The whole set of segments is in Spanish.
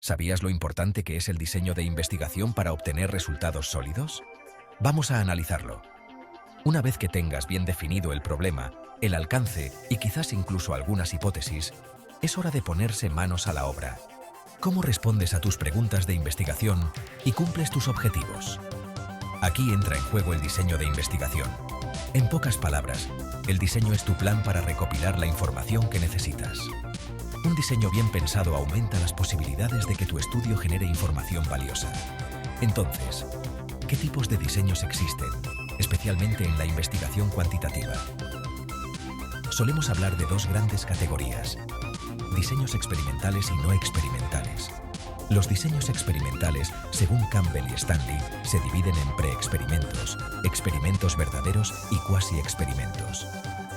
¿Sabías lo importante que es el diseño de investigación para obtener resultados sólidos? Vamos a analizarlo. Una vez que tengas bien definido el problema, el alcance y quizás incluso algunas hipótesis, es hora de ponerse manos a la obra. ¿Cómo respondes a tus preguntas de investigación y cumples tus objetivos? Aquí entra en juego el diseño de investigación. En pocas palabras, el diseño es tu plan para recopilar la información que necesitas. Un diseño bien pensado aumenta las posibilidades de que tu estudio genere información valiosa. Entonces, ¿qué tipos de diseños existen, especialmente en la investigación cuantitativa? Solemos hablar de dos grandes categorías: diseños experimentales y no experimentales. Los diseños experimentales, según Campbell y Stanley, se dividen en preexperimentos, experimentos verdaderos y cuasi-experimentos.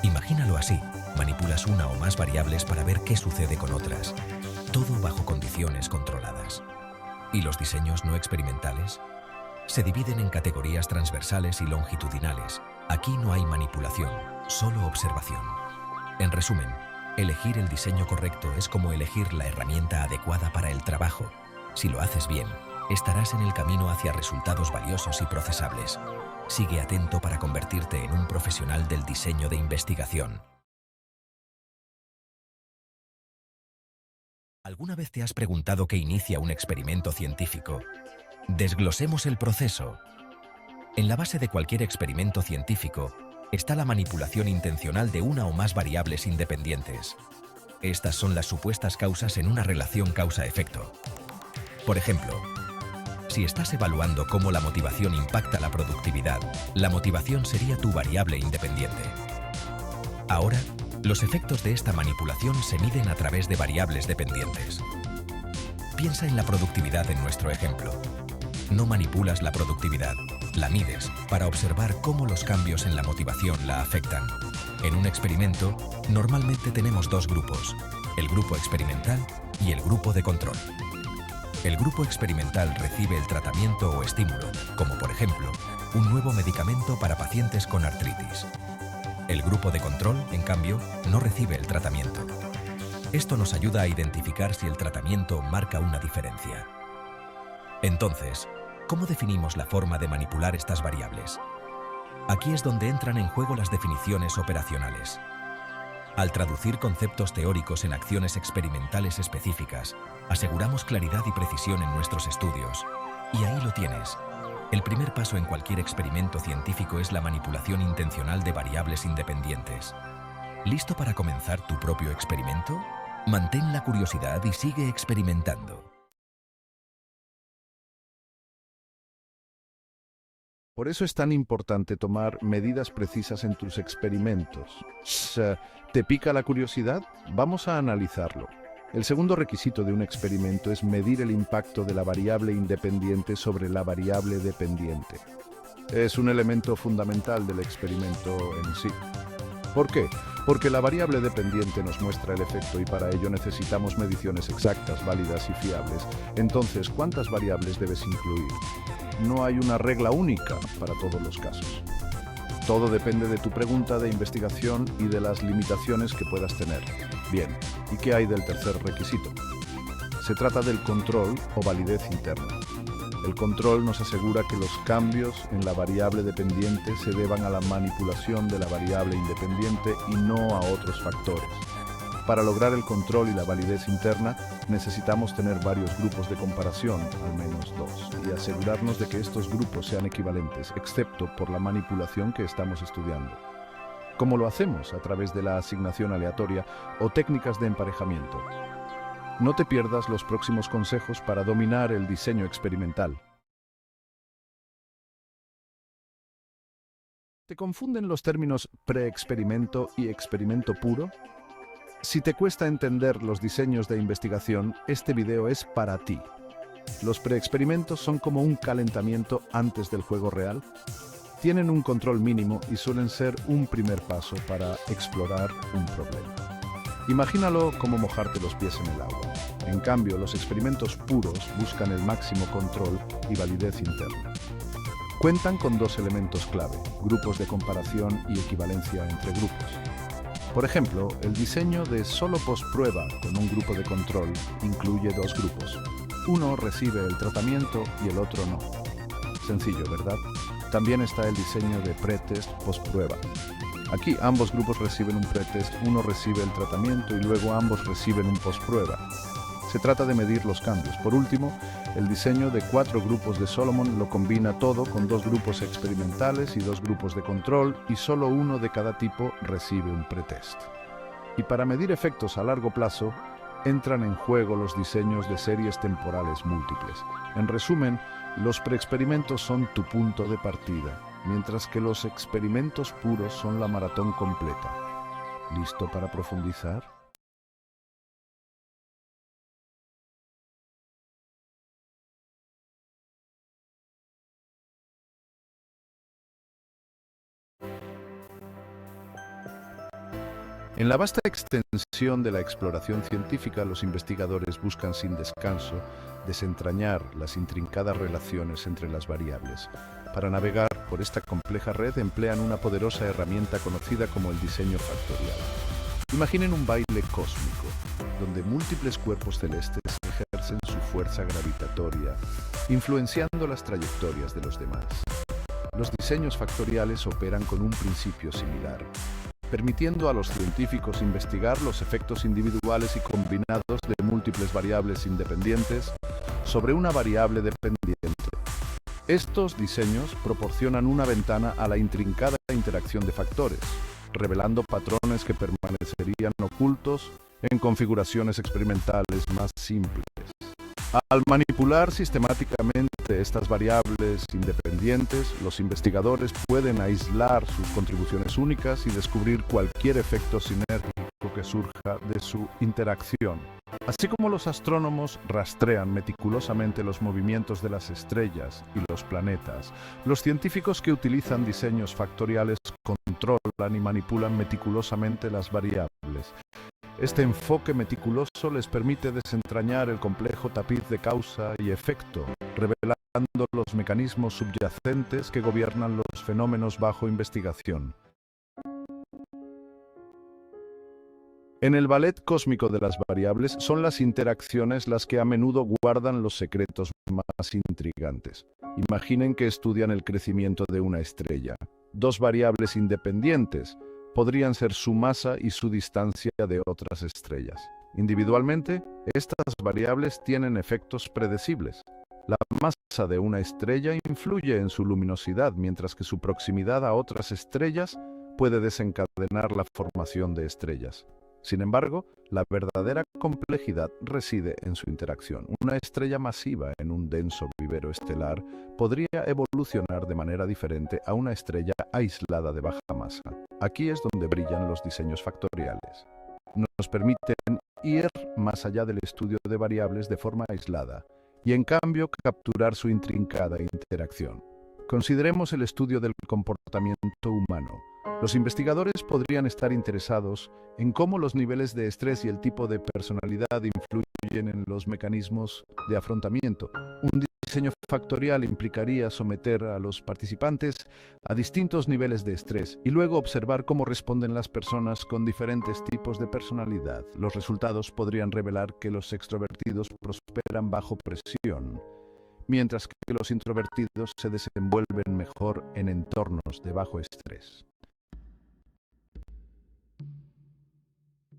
Imagínalo así: manipulas una o más variables para ver qué sucede con otras, todo bajo condiciones controladas. ¿Y los diseños no experimentales? Se dividen en categorías transversales y longitudinales. Aquí no hay manipulación, solo observación. En resumen, elegir el diseño correcto es como elegir la herramienta adecuada para el trabajo. Si lo haces bien, estarás en el camino hacia resultados valiosos y procesables. Sigue atento para convertirte en un profesional del diseño de investigación. ¿Alguna vez te has preguntado qué inicia un experimento científico? Desglosemos el proceso. En la base de cualquier experimento científico está la manipulación intencional de una o más variables independientes. Estas son las supuestas causas en una relación causa-efecto. Por ejemplo, si estás evaluando cómo la motivación impacta la productividad, la motivación sería tu variable independiente. Ahora, los efectos de esta manipulación se miden a través de variables dependientes. Piensa en la productividad en nuestro ejemplo. No manipulas la productividad, la mides para observar cómo los cambios en la motivación la afectan. En un experimento, normalmente tenemos dos grupos: el grupo experimental y el grupo de control. El grupo experimental recibe el tratamiento o estímulo, como por ejemplo, un nuevo medicamento para pacientes con artritis. El grupo de control, en cambio, no recibe el tratamiento. Esto nos ayuda a identificar si el tratamiento marca una diferencia. Entonces, ¿cómo definimos la forma de manipular estas variables? Aquí es donde entran en juego las definiciones operacionales. Al traducir conceptos teóricos en acciones experimentales específicas, aseguramos claridad y precisión en nuestros estudios. Y ahí lo tienes. El primer paso en cualquier experimento científico es la manipulación intencional de variables independientes. ¿Listo para comenzar tu propio experimento? Mantén la curiosidad y sigue experimentando. Por eso es tan importante tomar medidas precisas en tus experimentos. ¿Te pica la curiosidad? Vamos a analizarlo. El segundo requisito de un experimento es medir el impacto de la variable independiente sobre la variable dependiente. Es un elemento fundamental del experimento en sí. ¿Por qué? Porque la variable dependiente nos muestra el efecto y para ello necesitamos mediciones exactas, válidas y fiables. Entonces, ¿cuántas variables debes incluir? No hay una regla única para todos los casos. Todo depende de tu pregunta de investigación y de las limitaciones que puedas tener. Bien, ¿y qué hay del tercer requisito? Se trata del control o validez interna. El control nos asegura que los cambios en la variable dependiente se deban a la manipulación de la variable independiente y no a otros factores. Para lograr el control y la validez interna, necesitamos tener varios grupos de comparación, al menos dos, y asegurarnos de que estos grupos sean equivalentes, excepto por la manipulación que estamos estudiando. ¿Cómo lo hacemos? A través de la asignación aleatoria o técnicas de emparejamiento. No te pierdas los próximos consejos para dominar el diseño experimental. ¿Te confunden los términos preexperimento y experimento puro? Si te cuesta entender los diseños de investigación, este video es para ti. Los preexperimentos son como un calentamiento antes del juego real. Tienen un control mínimo y suelen ser un primer paso para explorar un problema. Imagínalo como mojarte los pies en el agua. En cambio, los experimentos puros buscan el máximo control y validez interna. Cuentan con dos elementos clave: grupos de comparación y equivalencia entre grupos. Por ejemplo, el diseño de solo postprueba con un grupo de control incluye dos grupos. Uno recibe el tratamiento y el otro no. Sencillo, ¿verdad? También está el diseño de pretest postprueba. Aquí ambos grupos reciben un pretest, uno recibe el tratamiento y luego ambos reciben un postprueba. Se trata de medir los cambios. Por último, el diseño de 4 grupos de Solomon lo combina todo con 2 grupos experimentales y 2 grupos de control y solo uno de cada tipo recibe un pretest. Y para medir efectos a largo plazo, entran en juego los diseños de series temporales múltiples. En resumen, los preexperimentos son tu punto de partida, mientras que los experimentos puros son la maratón completa. ¿Listo para profundizar? En la vasta extensión de la exploración científica, los investigadores buscan sin descanso desentrañar las intrincadas relaciones entre las variables. Para navegar por esta compleja red emplean una poderosa herramienta conocida como el diseño factorial. Imaginen un baile cósmico, donde múltiples cuerpos celestes ejercen su fuerza gravitatoria, influenciando las trayectorias de los demás. Los diseños factoriales operan con un principio similar, permitiendo a los científicos investigar los efectos individuales y combinados de múltiples variables independientes sobre una variable dependiente. Estos diseños proporcionan una ventana a la intrincada interacción de factores, revelando patrones que permanecerían ocultos en configuraciones experimentales más simples. Al manipular sistemáticamente estas variables independientes, los investigadores pueden aislar sus contribuciones únicas y descubrir cualquier efecto sinérgico que surja de su interacción. Así como los astrónomos rastrean meticulosamente los movimientos de las estrellas y los planetas, los científicos que utilizan diseños factoriales controlan y manipulan meticulosamente las variables. Este enfoque meticuloso les permite desentrañar el complejo tapiz de causa y efecto, revelando los mecanismos subyacentes que gobiernan los fenómenos bajo investigación. En el ballet cósmico de las variables son las interacciones las que a menudo guardan los secretos más intrigantes. Imaginen que estudian el crecimiento de una estrella. 2 variables independientes podrían ser su masa y su distancia de otras estrellas. Individualmente, estas variables tienen efectos predecibles. La masa de una estrella influye en su luminosidad, mientras que su proximidad a otras estrellas puede desencadenar la formación de estrellas. Sin embargo, la verdadera complejidad reside en su interacción. Una estrella masiva en un denso vivero estelar podría evolucionar de manera diferente a una estrella aislada de baja masa. Aquí es donde brillan los diseños factoriales. Nos permiten ir más allá del estudio de variables de forma aislada y, en cambio, capturar su intrincada interacción. Consideremos el estudio del comportamiento humano. Los investigadores podrían estar interesados en cómo los niveles de estrés y el tipo de personalidad influyen en los mecanismos de afrontamiento. Un diseño factorial implicaría someter a los participantes a distintos niveles de estrés y luego observar cómo responden las personas con diferentes tipos de personalidad. Los resultados podrían revelar que los extrovertidos prosperan bajo presión, mientras que los introvertidos se desenvuelven mejor en entornos de bajo estrés.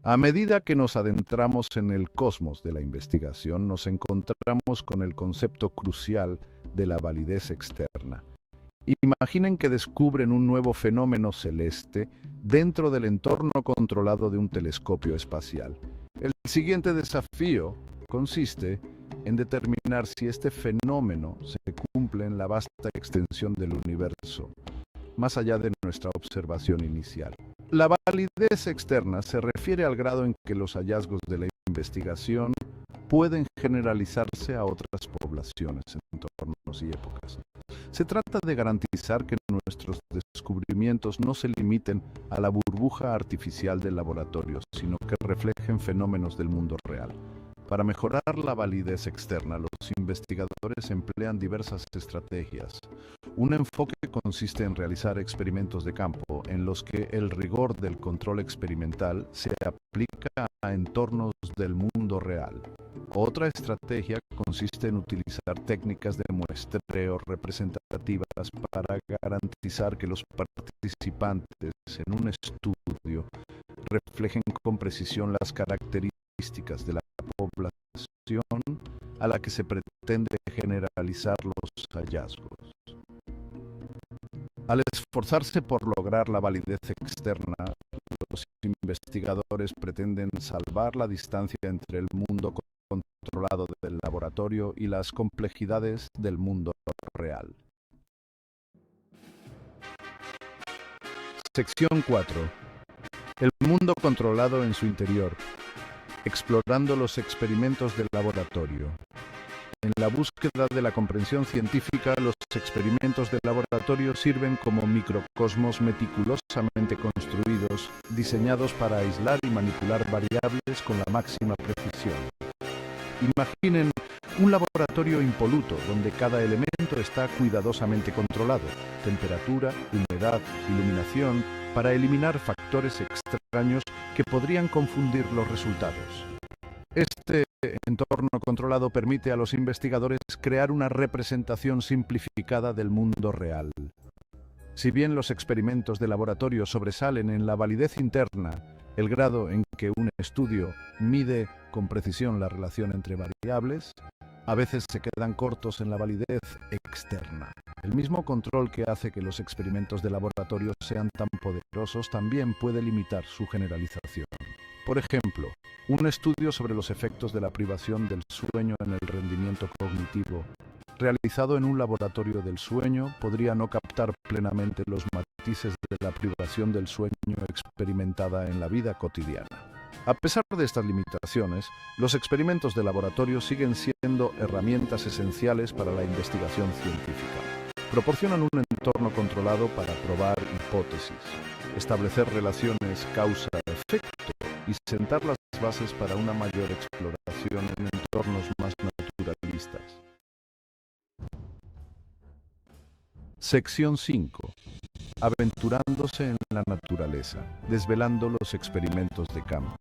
A medida que nos adentramos en el cosmos de la investigación, nos encontramos con el concepto crucial de la validez externa. Imaginen que descubren un nuevo fenómeno celeste dentro del entorno controlado de un telescopio espacial. El siguiente desafío consiste en determinar si este fenómeno se cumple en la vasta extensión del universo, más allá de nuestra observación inicial. La validez externa se refiere al grado en que los hallazgos de la investigación pueden generalizarse a otras poblaciones, entornos y épocas. Se trata de garantizar que nuestros descubrimientos no se limiten a la burbuja artificial del laboratorio, sino que reflejen fenómenos del mundo real. Para mejorar la validez externa, los investigadores emplean diversas estrategias. Un enfoque consiste en realizar experimentos de campo en los que el rigor del control experimental se aplica a entornos del mundo real. Otra estrategia consiste en utilizar técnicas de muestreo representativas para garantizar que los participantes en un estudio reflejen con precisión las características de la población a la que se pretende generalizar los hallazgos. Al esforzarse por lograr la validez externa, los investigadores pretenden salvar la distancia entre el mundo controlado del laboratorio y las complejidades del mundo real. Sección 4. El mundo controlado en su interior. Explorando los experimentos del laboratorio. En la búsqueda de la comprensión científica, los experimentos de laboratorio sirven como microcosmos meticulosamente construidos, diseñados para aislar y manipular variables con la máxima precisión. Imaginen un laboratorio impoluto donde cada elemento está cuidadosamente controlado: temperatura, humedad, iluminación, para eliminar factores extraños que podrían confundir los resultados. Este entorno controlado permite a los investigadores crear una representación simplificada del mundo real. Si bien los experimentos de laboratorio sobresalen en la validez interna, el grado en que un estudio mide con precisión la relación entre variables, a veces se quedan cortos en la validez externa. El mismo control que hace que los experimentos de laboratorio sean tan poderosos también puede limitar su generalización. Por ejemplo, un estudio sobre los efectos de la privación del sueño en el rendimiento cognitivo, realizado en un laboratorio del sueño, podría no captar plenamente los matices de la privación del sueño experimentada en la vida cotidiana. A pesar de estas limitaciones, los experimentos de laboratorio siguen siendo herramientas esenciales para la investigación científica. Proporcionan un entorno controlado para probar hipótesis, establecer relaciones causa-efecto y sentar las bases para una mayor exploración en entornos más naturalistas. Sección 5. Aventurándose en la naturaleza, desvelando los experimentos de campo.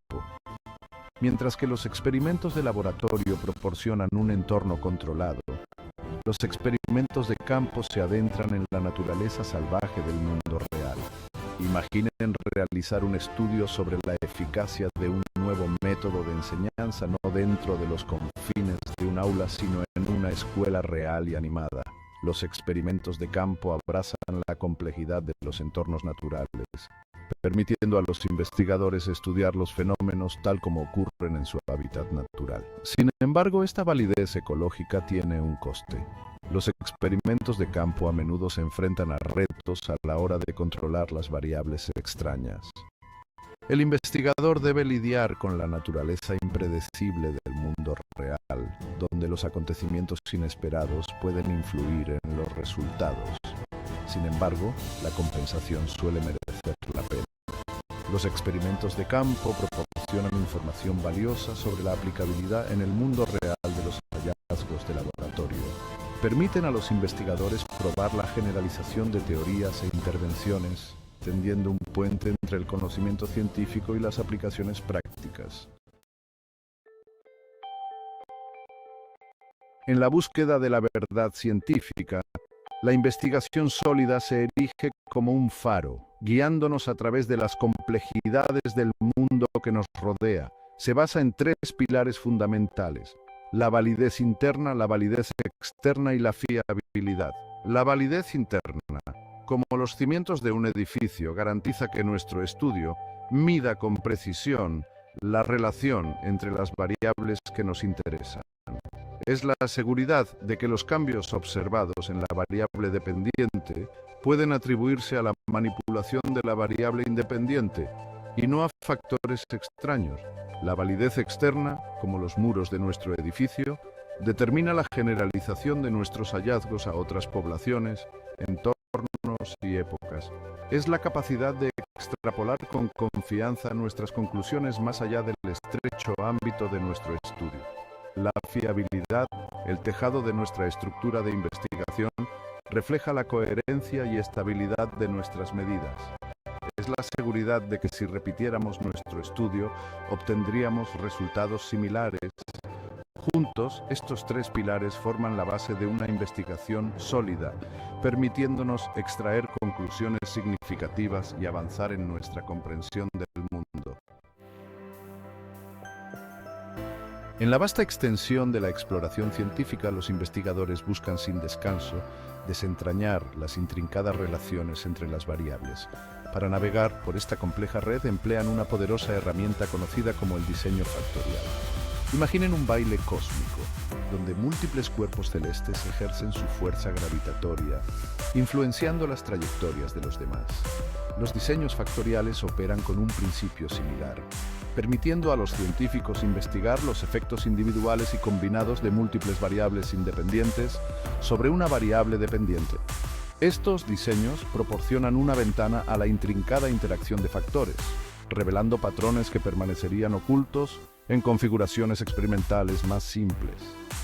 Mientras que los experimentos de laboratorio proporcionan un entorno controlado, los experimentos de campo se adentran en la naturaleza salvaje del mundo real. Imaginen realizar un estudio sobre la eficacia de un nuevo método de enseñanza no dentro de los confines de un aula, sino en una escuela real y animada. Los experimentos de campo abrazan la complejidad de los entornos naturales, permitiendo a los investigadores estudiar los fenómenos tal como ocurren en su hábitat natural. Sin embargo, esta validez ecológica tiene un coste. Los experimentos de campo a menudo se enfrentan a retos a la hora de controlar las variables extrañas. El investigador debe lidiar con la naturaleza impredecible del mundo real, donde los acontecimientos inesperados pueden influir en los resultados. Sin embargo, la compensación suele merecer la pena. Los experimentos de campo proporcionan información valiosa sobre la aplicabilidad en el mundo real de los hallazgos de laboratorio. Permiten a los investigadores probar la generalización de teorías e intervenciones, tendiendo un puente entre el conocimiento científico y las aplicaciones prácticas. En la búsqueda de la verdad científica, la investigación sólida se erige como un faro, guiándonos a través de las complejidades del mundo que nos rodea. Se basa en 3 pilares fundamentales: la validez interna, la validez externa y la fiabilidad. La validez interna, como los cimientos de un edificio, garantiza que nuestro estudio mida con precisión la relación entre las variables que nos interesan. Es la seguridad de que los cambios observados en la variable dependiente pueden atribuirse a la manipulación de la variable independiente y no a factores extraños. La validez externa, como los muros de nuestro edificio, determina la generalización de nuestros hallazgos a otras poblaciones, entornos y épocas. Es la capacidad de extrapolar con confianza nuestras conclusiones más allá del estrecho ámbito de nuestro estudio. La fiabilidad, el tejado de nuestra estructura de investigación, refleja la coherencia y estabilidad de nuestras medidas. Es la seguridad de que si repitiéramos nuestro estudio, obtendríamos resultados similares. Juntos, estos tres pilares forman la base de una investigación sólida, permitiéndonos extraer conclusiones significativas y avanzar en nuestra comprensión del mundo. En la vasta extensión de la exploración científica, los investigadores buscan sin descanso desentrañar las intrincadas relaciones entre las variables. Para navegar por esta compleja red emplean una poderosa herramienta conocida como el diseño factorial. Imaginen un baile cósmico, donde múltiples cuerpos celestes ejercen su fuerza gravitatoria, influenciando las trayectorias de los demás. Los diseños factoriales operan con un principio similar, permitiendo a los científicos investigar los efectos individuales y combinados de múltiples variables independientes sobre una variable dependiente. Estos diseños proporcionan una ventana a la intrincada interacción de factores, revelando patrones que permanecerían ocultos en configuraciones experimentales más simples.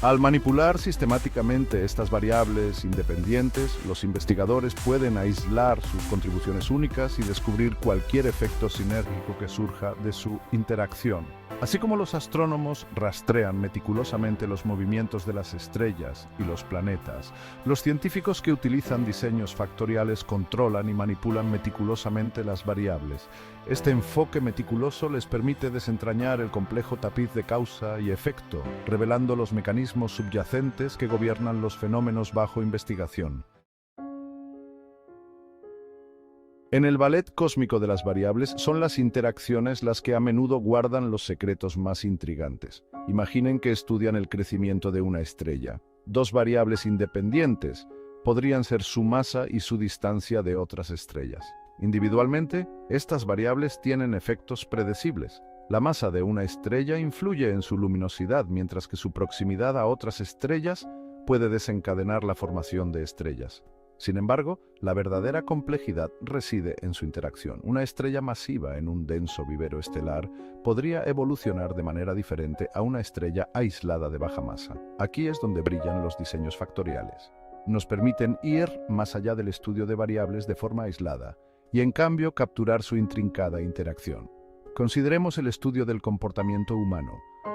Al manipular sistemáticamente estas variables independientes, los investigadores pueden aislar sus contribuciones únicas y descubrir cualquier efecto sinérgico que surja de su interacción. Así como los astrónomos rastrean meticulosamente los movimientos de las estrellas y los planetas, los científicos que utilizan diseños factoriales controlan y manipulan meticulosamente las variables. Este enfoque meticuloso les permite desentrañar el complejo tapiz de causa y efecto, revelando los mecanismos subyacentes que gobiernan los fenómenos bajo investigación. En el ballet cósmico de las variables son las interacciones las que a menudo guardan los secretos más intrigantes. Imaginen que estudian el crecimiento de una estrella. Dos variables independientes podrían ser su masa y su distancia de otras estrellas. Individualmente, estas variables tienen efectos predecibles. La masa de una estrella influye en su luminosidad, mientras que su proximidad a otras estrellas puede desencadenar la formación de estrellas. Sin embargo, la verdadera complejidad reside en su interacción. Una estrella masiva en un denso vivero estelar podría evolucionar de manera diferente a una estrella aislada de baja masa. Aquí es donde brillan los diseños factoriales. Nos permiten ir más allá del estudio de variables de forma aislada y, en cambio, capturar su intrincada interacción. Consideremos el estudio del comportamiento humano.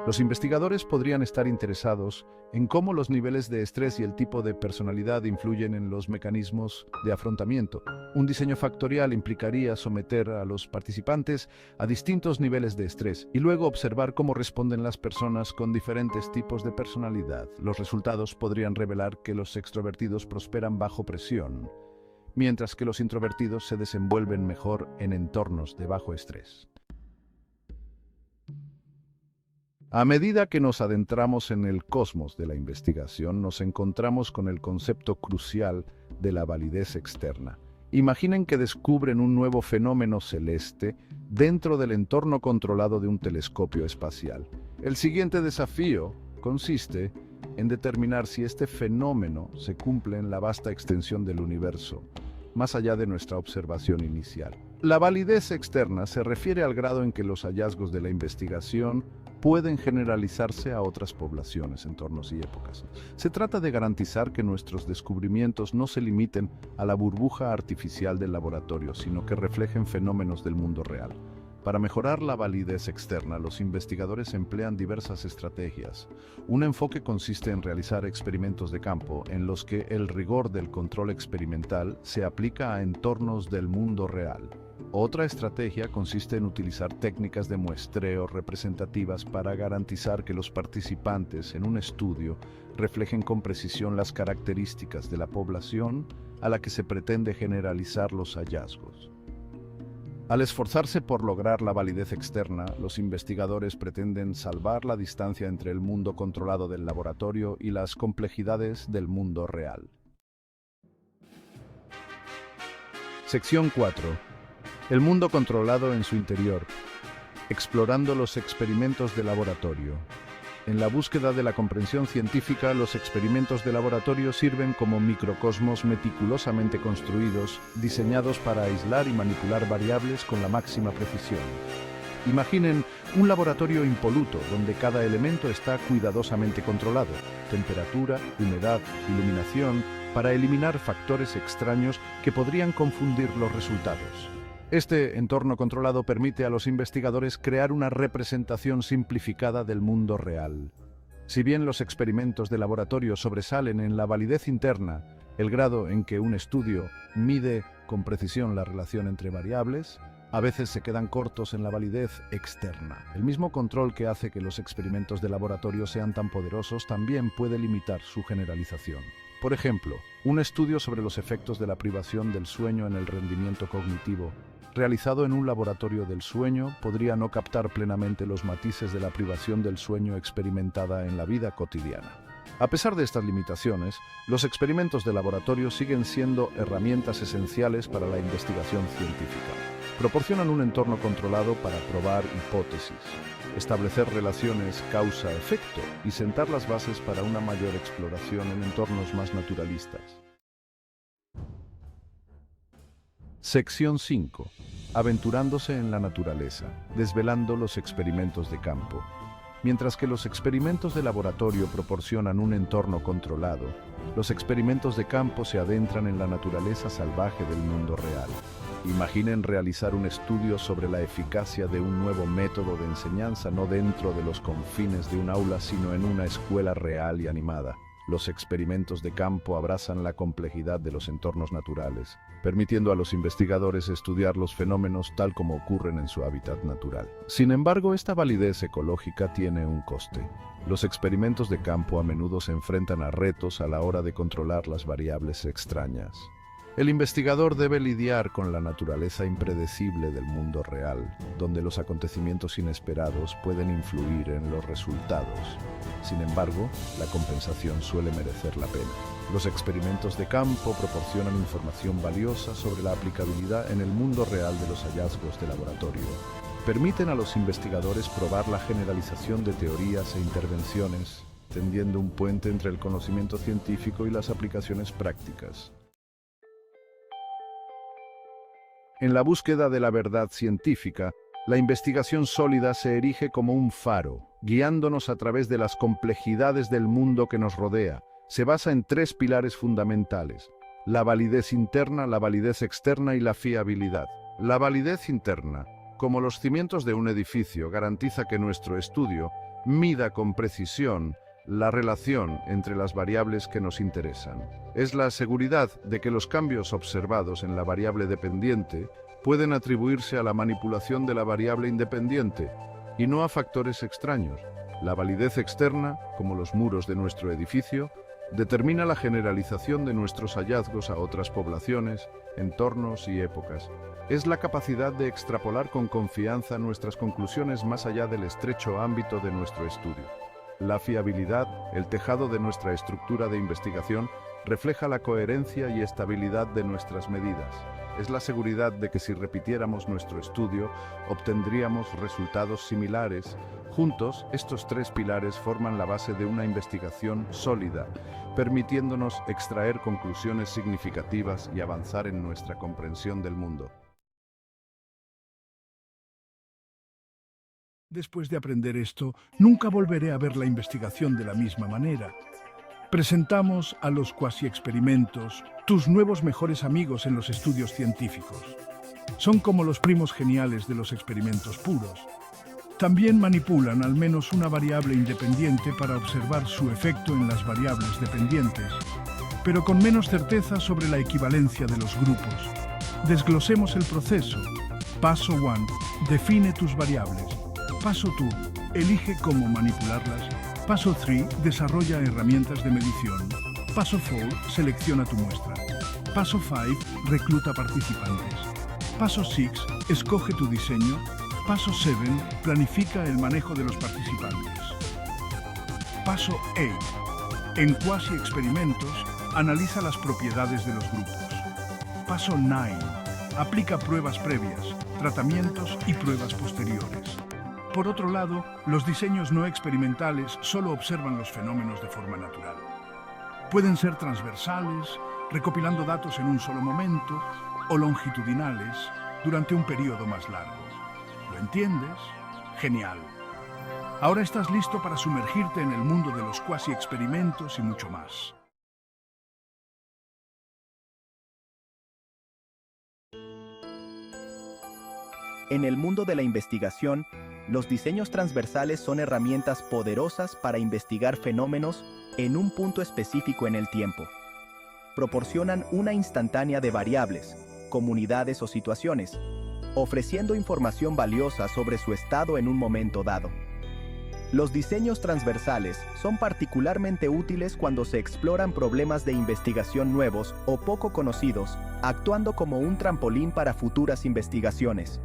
Los investigadores podrían estar interesados en cómo los niveles de estrés y el tipo de personalidad influyen en los mecanismos de afrontamiento. Un diseño factorial implicaría someter a los participantes a distintos niveles de estrés y luego observar cómo responden las personas con diferentes tipos de personalidad. Los resultados podrían revelar que los extrovertidos prosperan bajo presión, mientras que los introvertidos se desenvuelven mejor en entornos de bajo estrés. A medida que nos adentramos en el cosmos de la investigación, nos encontramos con el concepto crucial de la validez externa. Imaginen que descubren un nuevo fenómeno celeste dentro del entorno controlado de un telescopio espacial. El siguiente desafío consiste en determinar si este fenómeno se cumple en la vasta extensión del universo, más allá de nuestra observación inicial. La validez externa se refiere al grado en que los hallazgos de la investigación pueden generalizarse a otras poblaciones, entornos y épocas. Se trata de garantizar que nuestros descubrimientos no se limiten a la burbuja artificial del laboratorio, sino que reflejen fenómenos del mundo real. Para mejorar la validez externa, los investigadores emplean diversas estrategias. Un enfoque consiste en realizar experimentos de campo en los que el rigor del control experimental se aplica a entornos del mundo real. Otra estrategia consiste en utilizar técnicas de muestreo representativas para garantizar que los participantes en un estudio reflejen con precisión las características de la población a la que se pretende generalizar los hallazgos. Al esforzarse por lograr la validez externa, los investigadores pretenden salvar la distancia entre el mundo controlado del laboratorio y las complejidades del mundo real. Sección 4. El mundo controlado en su interior, explorando los experimentos de laboratorio. En la búsqueda de la comprensión científica, los experimentos de laboratorio sirven como microcosmos meticulosamente construidos, diseñados para aislar y manipular variables con la máxima precisión. Imaginen un laboratorio impoluto donde cada elemento está cuidadosamente controlado: temperatura, humedad, iluminación, para eliminar factores extraños que podrían confundir los resultados. Este entorno controlado permite a los investigadores crear una representación simplificada del mundo real. Si bien los experimentos de laboratorio sobresalen en la validez interna, el grado en que un estudio mide con precisión la relación entre variables, a veces se quedan cortos en la validez externa. El mismo control que hace que los experimentos de laboratorio sean tan poderosos también puede limitar su generalización. Por ejemplo, un estudio sobre los efectos de la privación del sueño en el rendimiento cognitivo, realizado en un laboratorio del sueño, podría no captar plenamente los matices de la privación del sueño experimentada en la vida cotidiana. A pesar de estas limitaciones, los experimentos de laboratorio siguen siendo herramientas esenciales para la investigación científica. Proporcionan un entorno controlado para probar hipótesis, establecer relaciones causa-efecto y sentar las bases para una mayor exploración en entornos más naturalistas. Sección 5. Aventurándose en la naturaleza, desvelando los experimentos de campo. Mientras que los experimentos de laboratorio proporcionan un entorno controlado, los experimentos de campo se adentran en la naturaleza salvaje del mundo real. Imaginen realizar un estudio sobre la eficacia de un nuevo método de enseñanza no dentro de los confines de un aula, sino en una escuela real y animada. Los experimentos de campo abrazan la complejidad de los entornos naturales, permitiendo a los investigadores estudiar los fenómenos tal como ocurren en su hábitat natural. Sin embargo, esta validez ecológica tiene un coste. Los experimentos de campo a menudo se enfrentan a retos a la hora de controlar las variables extrañas. El investigador debe lidiar con la naturaleza impredecible del mundo real, donde los acontecimientos inesperados pueden influir en los resultados. Sin embargo, la compensación suele merecer la pena. Los experimentos de campo proporcionan información valiosa sobre la aplicabilidad en el mundo real de los hallazgos de laboratorio. Permiten a los investigadores probar la generalización de teorías e intervenciones, tendiendo un puente entre el conocimiento científico y las aplicaciones prácticas. En la búsqueda de la verdad científica, la investigación sólida se erige como un faro, guiándonos a través de las complejidades del mundo que nos rodea. Se basa en 3 pilares fundamentales: la validez interna, la validez externa y la fiabilidad. La validez interna, como los cimientos de un edificio, garantiza que nuestro estudio mida con precisión la relación entre las variables que nos interesan. Es la seguridad de que los cambios observados en la variable dependiente pueden atribuirse a la manipulación de la variable independiente y no a factores extraños. La validez externa, como los muros de nuestro edificio, determina la generalización de nuestros hallazgos a otras poblaciones, entornos y épocas. Es la capacidad de extrapolar con confianza nuestras conclusiones más allá del estrecho ámbito de nuestro estudio. La fiabilidad, el tejado de nuestra estructura de investigación, refleja la coherencia y estabilidad de nuestras medidas. Es la seguridad de que si repitiéramos nuestro estudio, obtendríamos resultados similares. Juntos, estos 3 pilares forman la base de una investigación sólida, permitiéndonos extraer conclusiones significativas y avanzar en nuestra comprensión del mundo. Después de aprender esto, nunca volveré a ver la investigación de la misma manera. Presentamos a los cuasi-experimentos, tus nuevos mejores amigos en los estudios científicos. Son como los primos geniales de los experimentos puros. También manipulan al menos una variable independiente para observar su efecto en las variables dependientes, pero con menos certeza sobre la equivalencia de los grupos. Desglosemos el proceso. Paso 1. Define tus variables. Paso 2. Elige cómo manipularlas. Paso 3. Desarrolla herramientas de medición. Paso 4. Selecciona tu muestra. Paso 5. Recluta participantes. Paso 6. Escoge tu diseño. Paso 7. Planifica el manejo de los participantes. Paso 8. En cuasi-experimentos, analiza las propiedades de los grupos. Paso 9. Aplica pruebas previas, tratamientos y pruebas posteriores. Por otro lado, los diseños no experimentales solo observan los fenómenos de forma natural. Pueden ser transversales, recopilando datos en un solo momento, o longitudinales, durante un periodo más largo. ¿Lo entiendes? Genial. Ahora estás listo para sumergirte en el mundo de los cuasi-experimentos y mucho más. En el mundo de la investigación, los diseños transversales son herramientas poderosas para investigar fenómenos en un punto específico en el tiempo. Proporcionan una instantánea de variables, comunidades o situaciones, ofreciendo información valiosa sobre su estado en un momento dado. Los diseños transversales son particularmente útiles cuando se exploran problemas de investigación nuevos o poco conocidos, actuando como un trampolín para futuras investigaciones.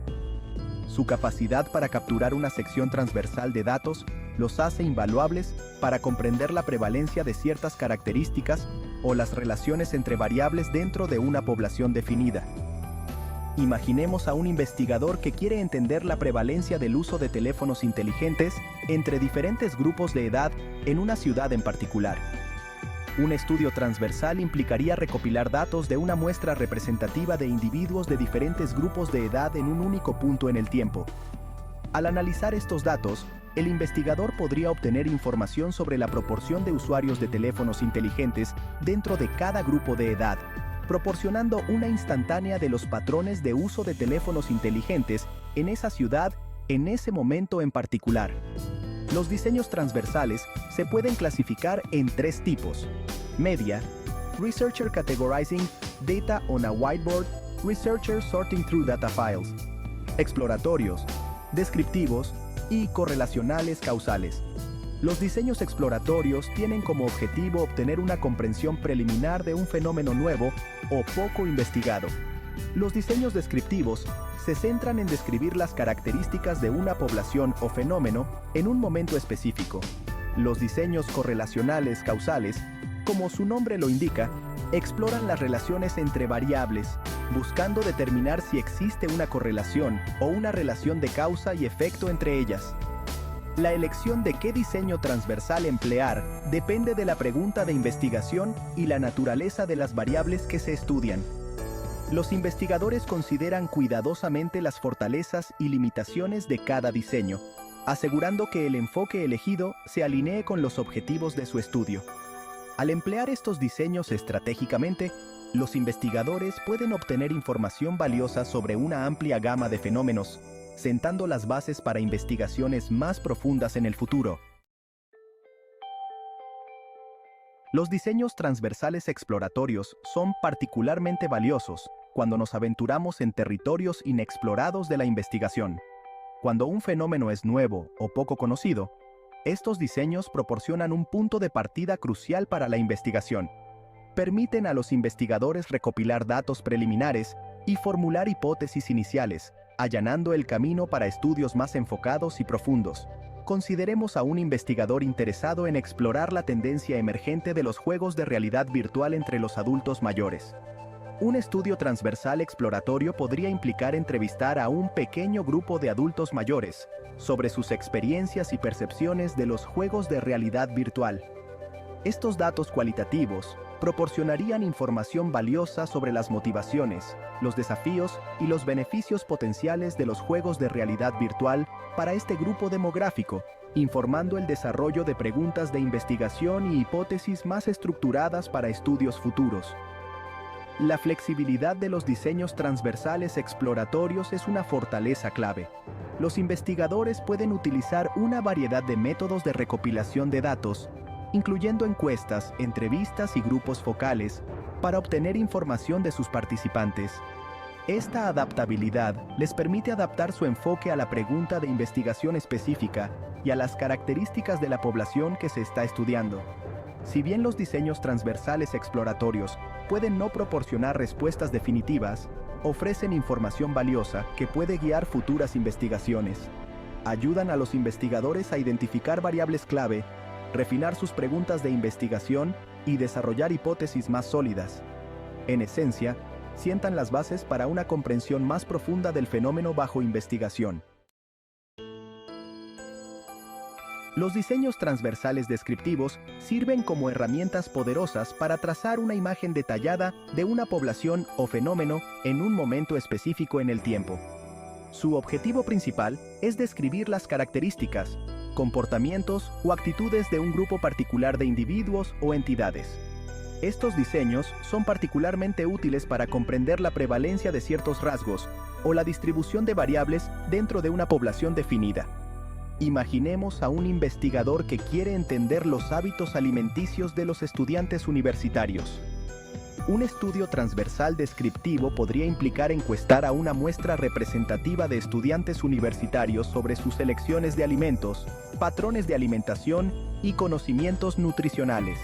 Su capacidad para capturar una sección transversal de datos los hace invaluables para comprender la prevalencia de ciertas características o las relaciones entre variables dentro de una población definida. Imaginemos a un investigador que quiere entender la prevalencia del uso de teléfonos inteligentes entre diferentes grupos de edad en una ciudad en particular. Un estudio transversal implicaría recopilar datos de una muestra representativa de individuos de diferentes grupos de edad en un único punto en el tiempo. Al analizar estos datos, el investigador podría obtener información sobre la proporción de usuarios de teléfonos inteligentes dentro de cada grupo de edad, proporcionando una instantánea de los patrones de uso de teléfonos inteligentes en esa ciudad en ese momento en particular. Los diseños transversales se pueden clasificar en tres tipos: media, researcher categorizing data on a whiteboard, researcher sorting through data files; exploratorios, descriptivos y correlacionales causales. Los diseños exploratorios tienen como objetivo obtener una comprensión preliminar de un fenómeno nuevo o poco investigado. Los diseños descriptivos se centran en describir las características de una población o fenómeno en un momento específico. Los diseños correlacionales causales, como su nombre lo indica, exploran las relaciones entre variables, buscando determinar si existe una correlación o una relación de causa y efecto entre ellas. La elección de qué diseño transversal emplear depende de la pregunta de investigación y la naturaleza de las variables que se estudian. Los investigadores consideran cuidadosamente las fortalezas y limitaciones de cada diseño, asegurando que el enfoque elegido se alinee con los objetivos de su estudio. Al emplear estos diseños estratégicamente, los investigadores pueden obtener información valiosa sobre una amplia gama de fenómenos, sentando las bases para investigaciones más profundas en el futuro. Los diseños transversales exploratorios son particularmente valiosos cuando nos aventuramos en territorios inexplorados de la investigación. Cuando un fenómeno es nuevo o poco conocido, estos diseños proporcionan un punto de partida crucial para la investigación. Permiten a los investigadores recopilar datos preliminares y formular hipótesis iniciales, allanando el camino para estudios más enfocados y profundos. Consideremos a un investigador interesado en explorar la tendencia emergente de los juegos de realidad virtual entre los adultos mayores. Un estudio transversal exploratorio podría implicar entrevistar a un pequeño grupo de adultos mayores sobre sus experiencias y percepciones de los juegos de realidad virtual. Estos datos cualitativos proporcionarían información valiosa sobre las motivaciones, los desafíos y los beneficios potenciales de los juegos de realidad virtual para este grupo demográfico, informando el desarrollo de preguntas de investigación y hipótesis más estructuradas para estudios futuros. La flexibilidad de los diseños transversales exploratorios es una fortaleza clave. Los investigadores pueden utilizar una variedad de métodos de recopilación de datos, incluyendo encuestas, entrevistas y grupos focales, para obtener información de sus participantes. Esta adaptabilidad les permite adaptar su enfoque a la pregunta de investigación específica y a las características de la población que se está estudiando. Si bien los diseños transversales exploratorios pueden no proporcionar respuestas definitivas, ofrecen información valiosa que puede guiar futuras investigaciones. Ayudan a los investigadores a identificar variables clave, refinar sus preguntas de investigación y desarrollar hipótesis más sólidas. En esencia, sientan las bases para una comprensión más profunda del fenómeno bajo investigación. Los diseños transversales descriptivos sirven como herramientas poderosas para trazar una imagen detallada de una población o fenómeno en un momento específico en el tiempo. Su objetivo principal es describir las características, comportamientos o actitudes de un grupo particular de individuos o entidades. Estos diseños son particularmente útiles para comprender la prevalencia de ciertos rasgos o la distribución de variables dentro de una población definida. Imaginemos a un investigador que quiere entender los hábitos alimenticios de los estudiantes universitarios. Un estudio transversal descriptivo podría implicar encuestar a una muestra representativa de estudiantes universitarios sobre sus elecciones de alimentos, patrones de alimentación y conocimientos nutricionales.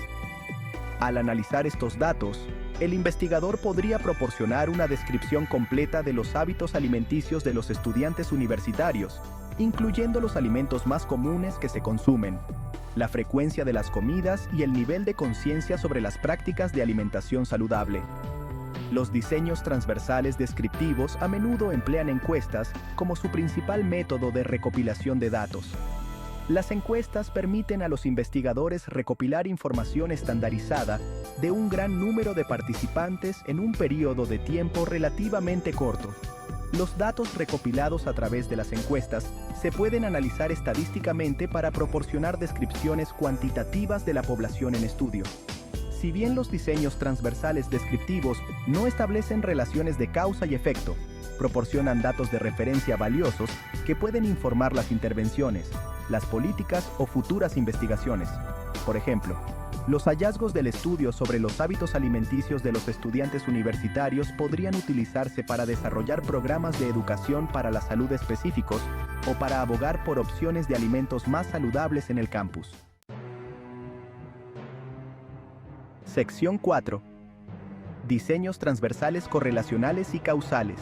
Al analizar estos datos, el investigador podría proporcionar una descripción completa de los hábitos alimenticios de los estudiantes universitarios, incluyendo los alimentos más comunes que se consumen, la frecuencia de las comidas y el nivel de conciencia sobre las prácticas de alimentación saludable. Los diseños transversales descriptivos a menudo emplean encuestas como su principal método de recopilación de datos. Las encuestas permiten a los investigadores recopilar información estandarizada de un gran número de participantes en un periodo de tiempo relativamente corto. Los datos recopilados a través de las encuestas se pueden analizar estadísticamente para proporcionar descripciones cuantitativas de la población en estudio. Si bien los diseños transversales descriptivos no establecen relaciones de causa y efecto, proporcionan datos de referencia valiosos que pueden informar las intervenciones, las políticas o futuras investigaciones. Por ejemplo, los hallazgos del estudio sobre los hábitos alimenticios de los estudiantes universitarios podrían utilizarse para desarrollar programas de educación para la salud específicos o para abogar por opciones de alimentos más saludables en el campus. Sección 4. Diseños transversales correlacionales y causales.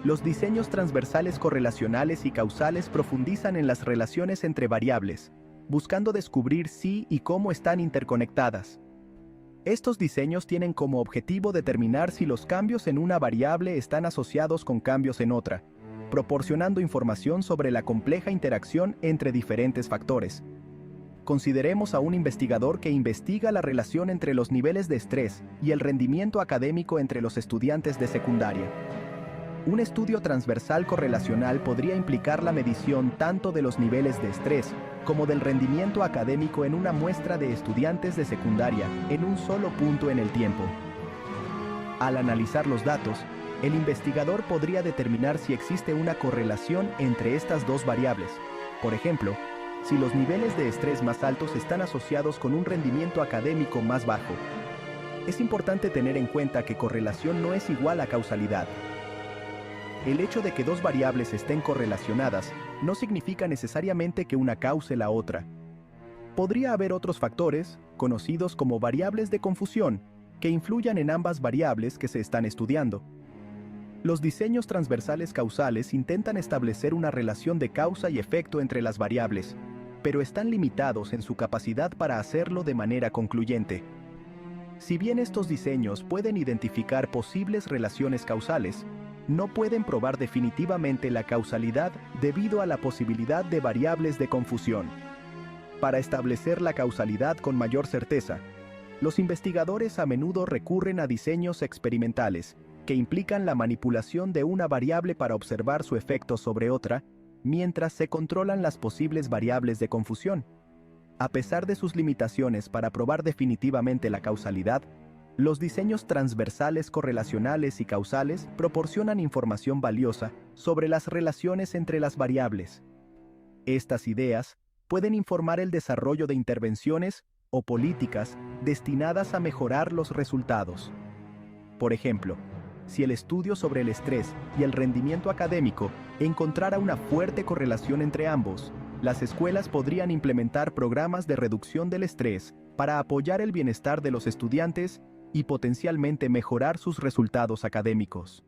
Los diseños transversales correlacionales y causales profundizan en las relaciones entre variables, buscando descubrir si y cómo están interconectadas. Estos diseños tienen como objetivo determinar si los cambios en una variable están asociados con cambios en otra, proporcionando información sobre la compleja interacción entre diferentes factores. Consideremos a un investigador que investiga la relación entre los niveles de estrés y el rendimiento académico entre los estudiantes de secundaria. Un estudio transversal correlacional podría implicar la medición tanto de los niveles de estrés como del rendimiento académico en una muestra de estudiantes de secundaria en un solo punto en el tiempo. Al analizar los datos, el investigador podría determinar si existe una correlación entre estas dos variables. Por ejemplo, si los niveles de estrés más altos están asociados con un rendimiento académico más bajo. Es importante tener en cuenta que correlación no es igual a causalidad. El hecho de que dos variables estén correlacionadas no significa necesariamente que una cause la otra. Podría haber otros factores, conocidos como variables de confusión, que influyan en ambas variables que se están estudiando. Los diseños transversales causales intentan establecer una relación de causa y efecto entre las variables, pero están limitados en su capacidad para hacerlo de manera concluyente. Si bien estos diseños pueden identificar posibles relaciones causales, no pueden probar definitivamente la causalidad debido a la posibilidad de variables de confusión. Para establecer la causalidad con mayor certeza, los investigadores a menudo recurren a diseños experimentales que implican la manipulación de una variable para observar su efecto sobre otra, mientras se controlan las posibles variables de confusión. A pesar de sus limitaciones para probar definitivamente la causalidad, los diseños transversales correlacionales y causales proporcionan información valiosa sobre las relaciones entre las variables. Estas ideas pueden informar el desarrollo de intervenciones o políticas destinadas a mejorar los resultados. Por ejemplo, si el estudio sobre el estrés y el rendimiento académico encontrara una fuerte correlación entre ambos, las escuelas podrían implementar programas de reducción del estrés para apoyar el bienestar de los estudiantes y potencialmente mejorar sus resultados académicos.